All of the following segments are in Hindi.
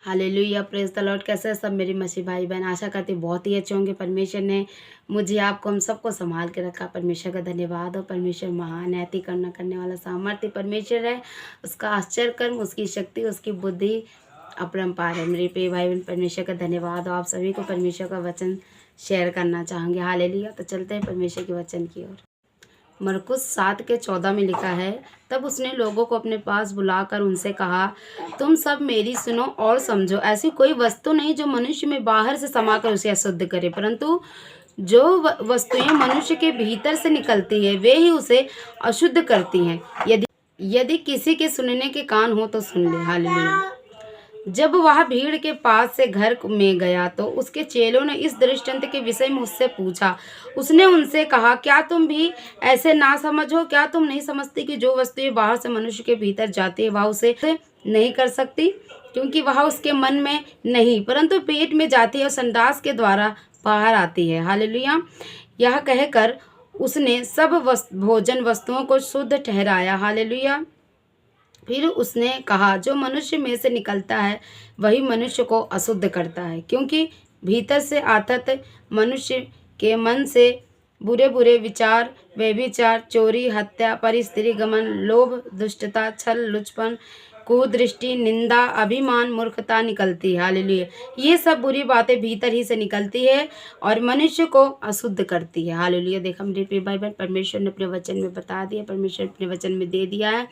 Hallelujah, praise the Lord. कैसे हैं सब मेरी मसीह भाई बहन? आशा करती हूँ बहुत ही अच्छे होंगे। परमेश्वर ने मुझे, आपको, हम सबको संभाल के रखा। परमेश्वर का धन्यवाद हो। परमेश्वर महान है, अति करुणा करने वाला सामर्थ्य परमेश्वर है। उसका आश्चर्य कर्म, उसकी शक्ति, उसकी बुद्धि अपरंपार है। मेरे प्रिय भाई बहन, परमेश्वर का धन्यवाद हो। आप सभी को परमेश्वर का वचन शेयर करना चाहूँगी। हालेलुया। तो चलते हैं परमेश्वर के वचन की ओर। मरकुस 7:14 में लिखा है, तब उसने लोगों को अपने पास बुलाकर उनसे कहा, तुम सब मेरी सुनो और समझो। ऐसी कोई वस्तु नहीं जो मनुष्य में बाहर से समाकर उसे अशुद्ध करे, परंतु जो वस्तुएं मनुष्य के भीतर से निकलती है वे ही उसे अशुद्ध करती हैं। यदि यदि किसी के सुनने के कान हो तो सुन ले। हालेलुया। जब वह भीड़ के पास से घर में गया तो उसके चेलों ने इस दृष्टांत के विषय में उससे पूछा। उसने उनसे कहा, क्या तुम भी ऐसे ना समझो? क्या तुम नहीं समझती कि जो वस्तुएं बाहर से मनुष्य के भीतर जाती है वह उसे नहीं कर सकती, क्योंकि वह उसके मन में नहीं परंतु पेट में जाती है और संडास के द्वारा बाहर आती है। हालेलुया। यह कहकर उसने सब भोजन वस्तुओं को शुद्ध ठहराया। हालेलुया। फिर उसने कहा, जो मनुष्य में से निकलता है वही मनुष्य को अशुद्ध करता है, क्योंकि भीतर से अर्थात मनुष्य के मन से बुरे बुरे विचार, व्यभिचार, चोरी, हत्या, परस्त्री गमन, लोभ, दुष्टता, छल, लुचपन, कुदृष्टि, निंदा, अभिमान, मूर्खता निकलती है। हालेलुया। ये सब बुरी बातें भीतर ही से निकलती है और मनुष्य को अशुद्ध करती है। हालेलुया। देखा मेरे प्रिय भाई बहन, परमेश्वर ने अपने वचन में बता दिया, परमेश्वर अपने वचन में दे दिया है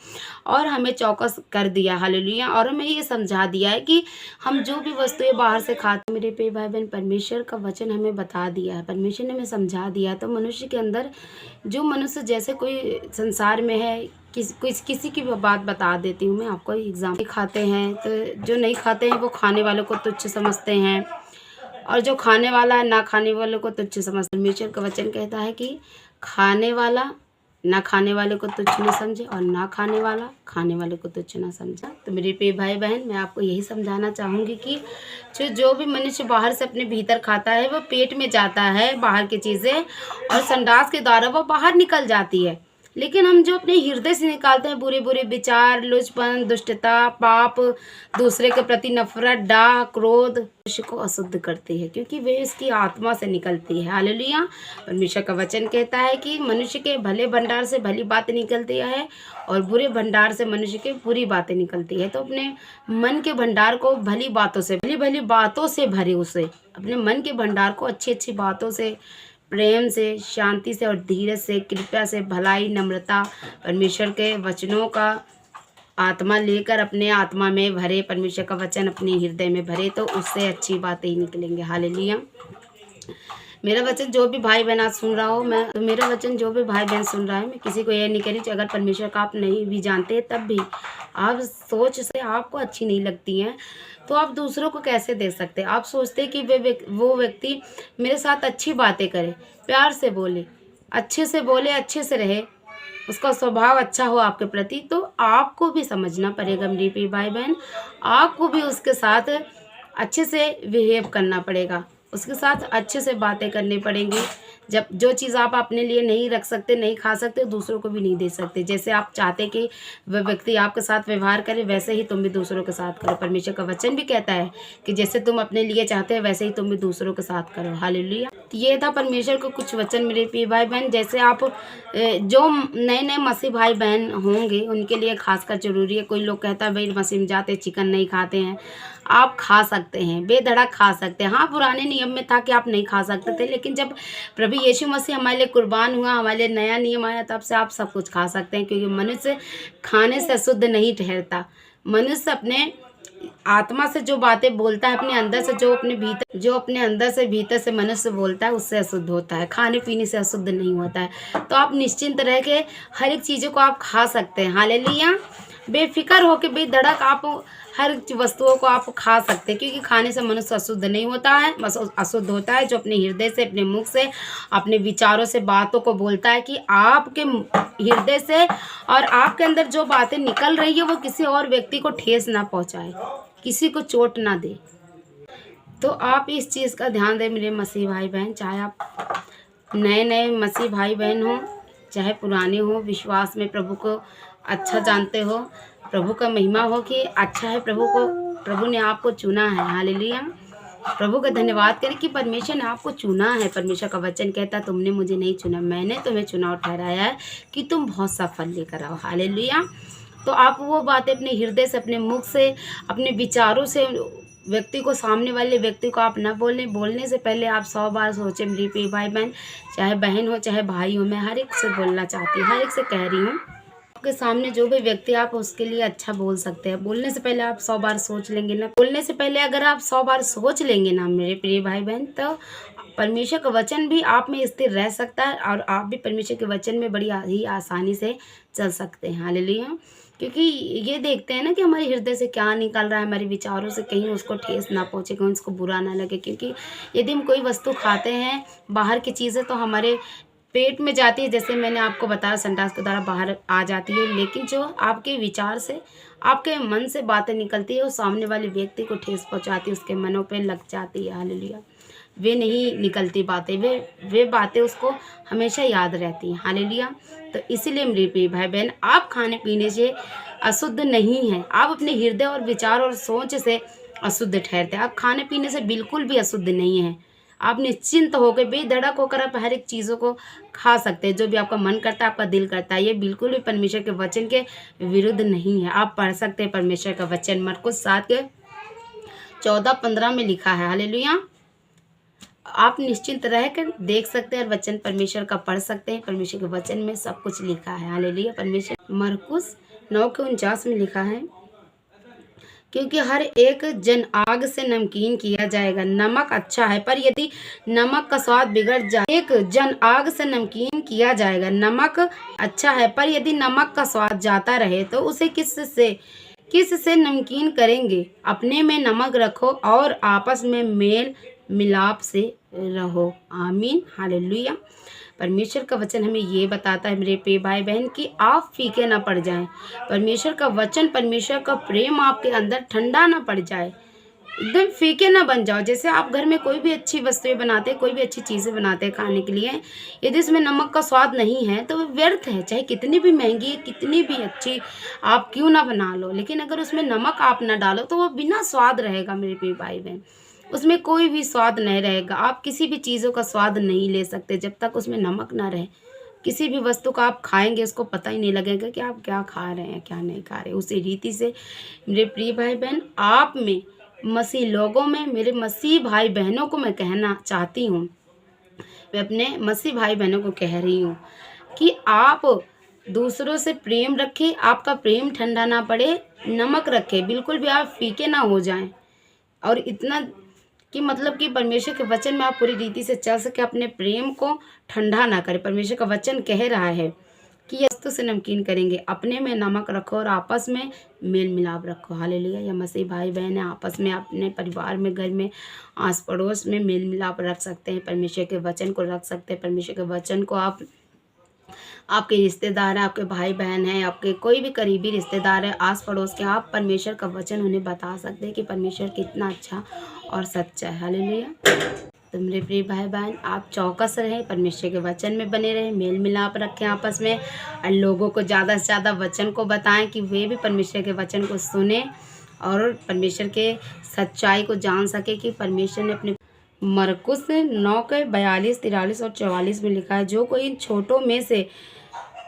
और हमें चौकस कर दिया। हालेलुया। और हमें ये समझा दिया है कि हम जो भी वस्तुएं बाहर से खाते, मेरे प्रिय भाई बहन, परमेश्वर का वचन हमें बता दिया है, परमेश्वर ने हमें समझा दिया। तो मनुष्य के अंदर, जो मनुष्य जैसे कोई संसार में है, किसी की भी बात बता देती हूँ मैं आपको। एग्जाम्पल, खाते हैं तो जो नहीं खाते हैं वो खाने वालों को तुच्छ समझते हैं, और जो खाने वाला है ना खाने वालों को तुच्छ समझते हैं। परमेश्वर का वचन कहता है कि खाने वाला ना खाने वाले को तुच्छ न समझे और ना खाने वाला खाने वाले को तुच्छ न समझा। तो मेरे प्रिय भाई बहन, मैं आपको यही समझाना चाहूँगी कि जो भी मनुष्य बाहर से अपने भीतर खाता है वो पेट में जाता है, बाहर की चीज़ें, और संडास के द्वारा वो बाहर निकल जाती है। लेकिन हम जो अपने हृदय से निकालते हैं बुरे बुरे विचार, लुचपन, दुष्टता, पाप, दूसरे के प्रति नफरत, डाह, क्रोध, मनुष्य को अशुद्ध करती है, क्योंकि वे इसकी आत्मा से निकलती है। हालेलुया। परमेश्वर का वचन कहता है कि मनुष्य के भले भंडार से भली बातें निकलती है और बुरे भंडार से मनुष्य के बुरी बातें निकलती है। तो अपने मन के भंडार को भली बातों से, भली भली बातों से भरे, उसे अपने मन के भंडार को अच्छी अच्छी बातों से, प्रेम से, शांति से और धीरज से, कृपया से, भलाई, नम्रता, परमेश्वर के वचनों का आत्मा लेकर अपने आत्मा में भरे, परमेश्वर का वचन अपने हृदय में भरे, तो उससे अच्छी बातें ही निकलेंगे। हालेलुया। मेरा वचन जो भी भाई बहन आज सुन रहा हो, मेरा वचन जो भी भाई बहन सुन रहा है, मैं किसी को ये नहीं कह रही, अगर परमेश्वर का आप नहीं भी जानते तब भी आप सोच से आपको अच्छी नहीं लगती हैं तो आप दूसरों को कैसे दे सकते? आप सोचते कि वो व्यक्ति मेरे साथ अच्छी बातें करे, प्यार से बोले, अच्छे से रहे, उसका स्वभाव अच्छा हो आपके प्रति, तो आपको भी समझना पड़ेगा मेरे प्रिय भाई बहन, आपको भी उसके साथ अच्छे से बिहेव करना पड़ेगा, उसके साथ अच्छे से बातें करनी पड़ेंगी। जब जो चीज़ आप अपने लिए नहीं रख सकते, नहीं खा सकते, दूसरों को भी नहीं दे सकते। जैसे आप चाहते कि वह व्यक्ति आपके साथ व्यवहार करे, वैसे ही तुम भी दूसरों के साथ करो। परमेश्वर का वचन भी कहता है कि जैसे तुम अपने लिए चाहते हो वैसे ही तुम भी दूसरों के साथ करो। हालेलुया। ये था परमेश्वर को कुछ वचन मेरे प्रिय भाई बहन। जैसे आप जो नए नए मसीह भाई बहन होंगे उनके लिए खासकर जरूरी है। कोई लोग कहता है भाई मसीह में जाते चिकन नहीं खाते हैं, आप खा सकते हैं, बेधड़क खा सकते हैं। हाँ, पुराने नियम में था कि आप नहीं खा सकते थे, लेकिन जब प्रभु यीशु मसीह हमारे लिए कुर्बान हुआ, हमारे लिए नया नियम आया, तब से आप सब कुछ खा सकते हैं, क्योंकि मनुष्य खाने से अशुद्ध नहीं ठहरता। मनुष्य अपने आत्मा से जो बातें बोलता है, अपने अंदर से जो अपने अंदर से भीतर से मनुष्य बोलता है, उससे अशुद्ध होता है, खाने पीने से अशुद्ध नहीं होता है। तो आप निश्चिंत रह के हर एक चीज़ों को आप खा सकते हैं। हालेलुया। बेफिक्र होकर बेधड़क आप हर वस्तुओं को आप खा सकते हैं, क्योंकि खाने से मनुष्य अशुद्ध नहीं होता है। अशुद्ध होता है जो अपने हृदय से, अपने मुख से, अपने विचारों से बातों को बोलता है, कि आपके हृदय से और आपके अंदर जो बातें निकल रही है वो किसी और व्यक्ति को ठेस ना पहुंचाए, किसी को चोट ना दे। तो आप इस चीज़ का ध्यान दें मेरे मसीह भाई बहन, चाहे आप नए नए मसीह भाई बहन हो चाहे पुराने हो, विश्वास में प्रभु को अच्छा जानते हो, प्रभु का महिमा हो कि अच्छा है प्रभु को प्रभु ने आपको चुना है। हालेलुया। प्रभु का धन्यवाद करें कि परमेश्वर ने आपको चुना है। परमेश्वर का वचन कहता है तुमने मुझे नहीं चुना, मैंने तुम्हें चुना और ठहराया है कि तुम बहुत सा फल लेकर आओ। हालेलुया। तो आप वो बातें अपने हृदय से, अपने मुख से, अपने विचारों से व्यक्ति को, सामने वाले व्यक्ति को आप ना बोलने से पहले आप 100 बार सोचें। मेरी प्रिय भाई बहन, चाहे बहन हो चाहे भाई हो, मैं हर एक से बोलना चाहती हूँ, हर एक से कह रही हूँ, आपके सामने जो भी व्यक्ति, आप उसके लिए अच्छा बोल सकते हैं। बोलने से पहले आप 100 बार सोच लेंगे ना, बोलने से पहले अगर आप 100 बार सोच लेंगे ना मेरे प्रिय भाई बहन, तो परमेश्वर का वचन भी आप में स्थिर रह सकता है और आप भी परमेश्वर के वचन में बड़ी ही आसानी से चल सकते हैं। हालेलुया। क्योंकि ये देखते हैं ना कि हमारे हृदय से क्या निकल रहा है, हमारे विचारों से कहीं उसको ठेस ना पहुँचे, कहीं उसको बुरा ना लगे। क्योंकि यदि हम कोई वस्तु खाते हैं बाहर की चीज़ें तो हमारे पेट में जाती है, जैसे मैंने आपको बताया संडास के द्वारा बाहर आ जाती है, लेकिन जो आपके विचार से, आपके मन से बातें निकलती है वो सामने वाले व्यक्ति को ठेस पहुंचाती है, उसके मनों पे लग जाती है। हालेलुया। वे नहीं निकलती बातें, वे बातें उसको हमेशा याद रहती हैं। हालेलुया। तो इसीलिए मेरे प्रिय भाई बहन, आप खाने पीने से अशुद्ध नहीं हैं, आप अपने हृदय और विचार और सोच से अशुद्ध ठहरते हैं। आप खाने पीने से बिल्कुल भी अशुद्ध नहीं हैं। आप निश्चिंत होकर, बेधड़क होकर आप हर एक चीज़ों को खा सकते हैं, जो भी आपका मन करता है, आपका दिल करता है। ये बिल्कुल भी परमेश्वर के वचन के विरुद्ध नहीं है। आप पढ़ सकते हैं परमेश्वर का वचन, मरकुस 7 के 14-15 में लिखा है। हालेलुया। आप निश्चिंत रहकर देख सकते हैं और वचन परमेश्वर का पढ़ सकते हैं। परमेश्वर के वचन में सब कुछ लिखा है। हालेलुया। परमेश्वर मरकुस 9:49 में लिखा है, क्योंकि हर एक जन आग से नमकीन किया जाएगा। नमक अच्छा है, पर यदि नमक का स्वाद बिगड़ जाए, एक जन आग से नमकीन किया जाएगा। नमक अच्छा है, पर यदि नमक का स्वाद जाता रहे तो उसे किस से नमकीन करेंगे। अपने में नमक रखो और आपस में मेल मिलाप से रहो। आमीन। हालेलुया। परमेश्वर का वचन हमें ये बताता है मेरे प्रिय भाई बहन कि आप फीके ना पड़ जाएं। परमेश्वर का वचन, परमेश्वर का प्रेम आपके अंदर ठंडा ना पड़ जाए, एकदम फीके ना बन जाओ। जैसे आप घर में कोई भी अच्छी वस्तुएं बनाते हैं, कोई भी अच्छी चीज़ें बनाते हैं खाने के लिए, यदि इसमें नमक का स्वाद नहीं है तो वो व्यर्थ है। चाहे कितनी भी महंगी, कितनी भी अच्छी आप क्यों ना बना लो, लेकिन अगर उसमें नमक आप ना डालो तो वो बिना स्वाद रहेगा मेरे प्रिय भाई बहन, उसमें कोई भी स्वाद नहीं रहेगा। आप किसी भी चीज़ों का स्वाद नहीं ले सकते जब तक उसमें नमक ना रहे। किसी भी वस्तु का आप खाएंगे उसको पता ही नहीं लगेगा कि आप क्या खा रहे हैं, क्या नहीं खा रहे। उसी रीति से मेरे प्रिय भाई बहन, आप में, मसीह लोगों में, मेरे मसीह भाई बहनों को मैं कहना चाहती हूँ, मैं अपने मसीह भाई बहनों को कह रही हूँ कि आप दूसरों से प्रेम रखें, आपका प्रेम ठंडा ना पड़े। नमक रखें, बिल्कुल भी आप फीके ना हो जाएं। और इतना कि मतलब कि परमेश्वर के वचन में आप पूरी रीति से चल सके, अपने प्रेम को ठंडा ना करें। परमेश्वर का वचन कह रहा है कि ये वस्तु से नमकीन करेंगे, अपने में नमक रखो और आपस में मेल मिलाप रखो। हालेलुया। या मसीह भाई बहन है, आपस में, अपने परिवार में, घर में, आस पड़ोस में मेल मिलाप रख सकते हैं। परमेश्वर के वचन को रख सकते हैं। परमेश्वर के वचन को आप, आपके रिश्तेदार हैं, आपके भाई बहन हैं, आपके कोई भी करीबी रिश्तेदार है, आस पड़ोस के, आप परमेश्वर का वचन उन्हें बता सकते हैं कि परमेश्वर कितना अच्छा और सच्चा है। हालेलुया। तो मेरे प्रिय भाई बहन, आप चौकस रहें, परमेश्वर के वचन में बने रहें, मेल मिलाप रखें आपस में, और लोगों को ज़्यादा से ज़्यादा वचन को बताएं कि वे भी परमेश्वर के वचन को सुने और परमेश्वर के सच्चाई को जान सके कि परमेश्वर ने अपने मरकुस 9:42, 43 और 44 में लिखा है, जो कोई इन छोटों में से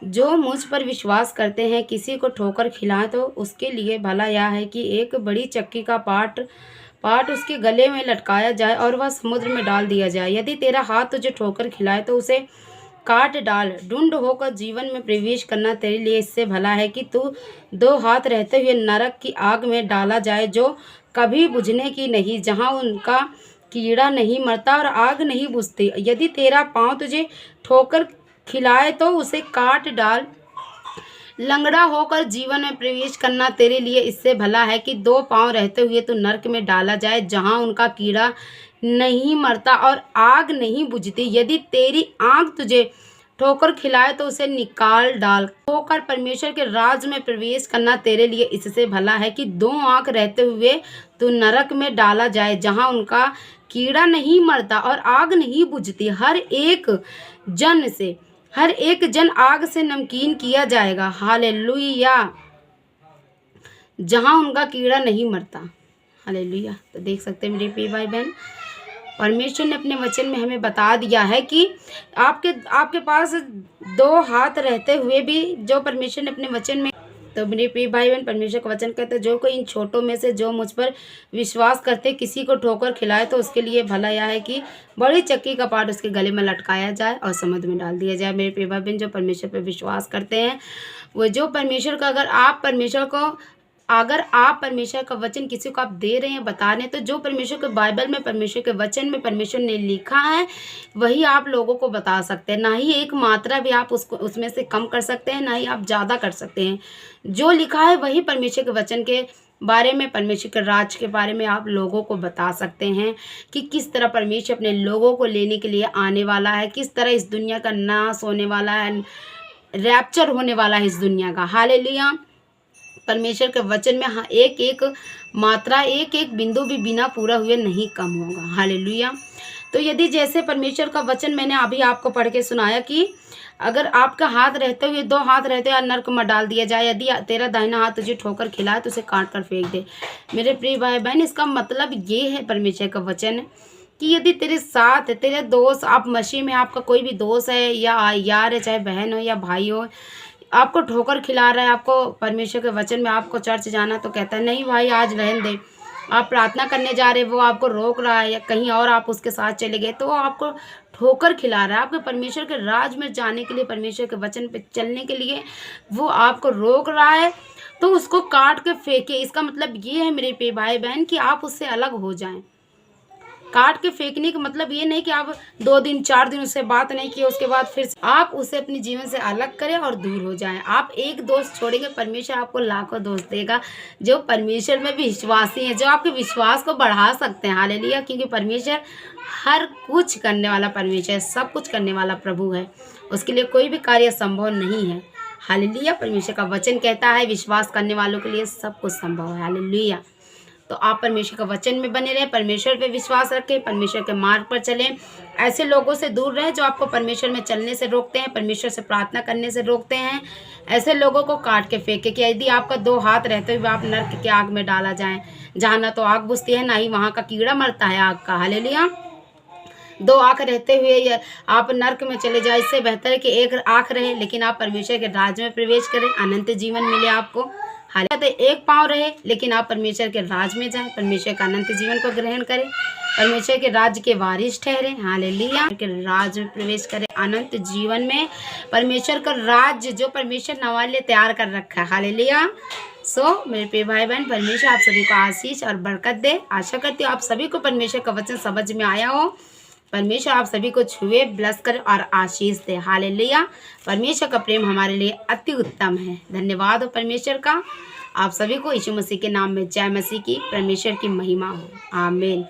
जो मुझ पर विश्वास करते हैं किसी को ठोकर खिलाए तो उसके लिए भला यह है कि एक बड़ी चक्की का पाट उसके गले में लटकाया जाए और वह समुद्र में डाल दिया जाए। यदि तेरा हाथ तुझे ठोकर खिलाए तो उसे काट डाल। ढूंढ होकर जीवन में प्रवेश करना तेरे लिए इससे भला है कि तू 2 हाथ रहते हुए नरक की आग में डाला जाए, जो कभी बुझने की नहीं, जहाँ उनका कीड़ा नहीं मरता और आग नहीं बुझती। यदि तेरा पाँव तुझे ठोकर खिलाए तो उसे काट डाल। लंगड़ा होकर जीवन में प्रवेश करना तेरे लिए इससे भला है कि 2 पाँव रहते हुए तो नरक में डाला जाए, जहाँ उनका कीड़ा नहीं मरता और आग नहीं बुझती। यदि तेरी आँख तुझे ठोकर खिलाए तो उसे निकाल डाल। होकर परमेश्वर के राज में प्रवेश करना तेरे लिए इससे भला है कि 2 आँख रहते हुए तो नरक में डाला जाए, जहाँ उनका कीड़ा नहीं मरता और आग नहीं बुझती। हर एक जन आग से नमकीन किया जाएगा। हालेलुया। जहाँ उनका कीड़ा नहीं मरता। हालेलुया। तो देख सकते हैं मेरे प्रिय भाई बहन, परमेश्वर ने अपने वचन में हमें बता दिया है कि आपके आपके पास 2 हाथ रहते हुए भी जो परमेश्वर ने अपने वचन में, तो मेरे प्रिय भाई बहन, परमेश्वर का वचन कहता है जो कोई इन छोटों में से जो मुझ पर विश्वास करते किसी को ठोकर खिलाए तो उसके लिए भला यह है कि बड़ी चक्की का पाट उसके गले में लटकाया जाए और समुद्र में डाल दिया जाए। मेरे प्रिय भाई बहन, जो परमेश्वर पर विश्वास करते हैं, वो जो परमेश्वर का, अगर आप परमेश्वर का वचन किसी को आप दे रहे हैं, बता रहे हैं, तो जो परमेश्वर के बाइबल में, परमेश्वर के वचन में परमेश्वर ने लिखा है वही आप लोगों को बता सकते हैं। ना ही एक मात्रा भी आप उसको उसमें से कम कर सकते हैं, ना ही आप ज़्यादा कर सकते हैं। जो लिखा है वही परमेश्वर के वचन के बारे में, परमेश्वर के राज के बारे में आप लोगों को बता सकते हैं कि किस तरह परमेश्वर अपने लोगों को लेने के लिए आने वाला है, किस तरह इस दुनिया का नाश होने वाला है, रैप्चर होने वाला है इस दुनिया का। हालेलुया। परमेश्वर के वचन में हाँ, एक एक मात्रा, एक एक बिंदु भी बिना पूरा हुए नहीं कम होगा। हालेलुया। तो यदि जैसे परमेश्वर का वचन मैंने अभी आपको पढ़ के सुनाया कि अगर आपका हाथ रहते हुए 2 हाथ रहते हुए नरक में डाल दिया जाए, यदि तेरा दाहिना हाथ तुझे ठोकर खिलाए तो उसे काट कर फेंक दे। मेरे प्रिय भाई बहन, इसका मतलब ये है परमेश्वर का वचन कि यदि तेरे साथ तेरे दोस्त, आप मसीह में आपका कोई भी दोस्त है या यार है, चाहे बहन हो या भाई हो, आपको ठोकर खिला रहा है, आपको परमेश्वर के वचन में आपको चर्च जाना तो कहता है नहीं भाई आज रहने दे, आप प्रार्थना करने जा रहे, वो आपको रोक रहा है या कहीं और आप उसके साथ चले गए तो वो आपको ठोकर खिला रहा है। आपके परमेश्वर के राज में जाने के लिए, परमेश्वर के वचन पे चलने के लिए वो आपको रोक रहा है, तो उसको काट के फेंके। इसका मतलब ये है मेरे प्रिय भाई बहन कि आप उससे अलग हो जाएं। काट के फेंकने का मतलब ये नहीं कि आप 2 दिन 4 दिन उससे बात नहीं किए, उसके बाद फिर आप उसे अपने जीवन से अलग करें और दूर हो जाएं। आप एक दोस्त छोड़ेंगे, परमेश्वर आपको लाखों दोस्त देगा जो परमेश्वर में भी विश्वासी हैं, जो आपके विश्वास को बढ़ा सकते हैं। हालेलुया। क्योंकि परमेश्वर हर कुछ करने वाला परमेश्वर है, सब कुछ करने वाला प्रभु है, उसके लिए कोई भी कार्य संभव नहीं है। हालेलुया। परमेश्वर का वचन कहता है विश्वास करने वालों के लिए सब कुछ संभव है। हालेलुया। तो आप परमेश्वर का वचन में बने रहें, परमेश्वर पे विश्वास रखें, परमेश्वर के मार्ग पर चलें। ऐसे लोगों से दूर रहें जो आपको परमेश्वर में चलने से रोकते हैं, परमेश्वर से प्रार्थना करने से रोकते हैं। ऐसे लोगों को काट के फेंके कि यदि आपका 2 हाथ रहते हुए आप नरक की आग में डाला जाए, जहाँ ना तो आग बुझती है, ना ही वहाँ का कीड़ा मरता है आग का। हालेलुया। 2 आँख रहते हुए आप नरक में चले जाए, इससे बेहतर है कि 1 आँख रहे लेकिन आप परमेश्वर के राज में प्रवेश करें, अनंत जीवन मिले आपको। हालांकि 1 पाँव रहे लेकिन आप परमेश्वर के राज में जाएं, परमेश्वर का अनंत जीवन को ग्रहण करें, परमेश्वर के राज्य के वारिस ठहरे। हालेलुया। के राज में प्रवेश करें, अनंत जीवन में परमेश्वर का राज्य जो परमेश्वर हमारे लिए तैयार कर रखा है। हालेलुया। मेरे प्रिय भाई बहन, परमेश्वर आप सभी को आशीष और बरकत दे। आशा करती हूँ आप सभी को परमेश्वर का वचन समझ में आया हो। परमेश्वर आप सभी को छुए, ब्लेस करे और आशीष दे। हालेलुया। परमेश्वर का प्रेम हमारे लिए अति उत्तम है। धन्यवाद हो परमेश्वर का। आप सभी को यीशु मसीह के नाम में जय मसीह की, परमेश्वर की महिमा हो। आमीन।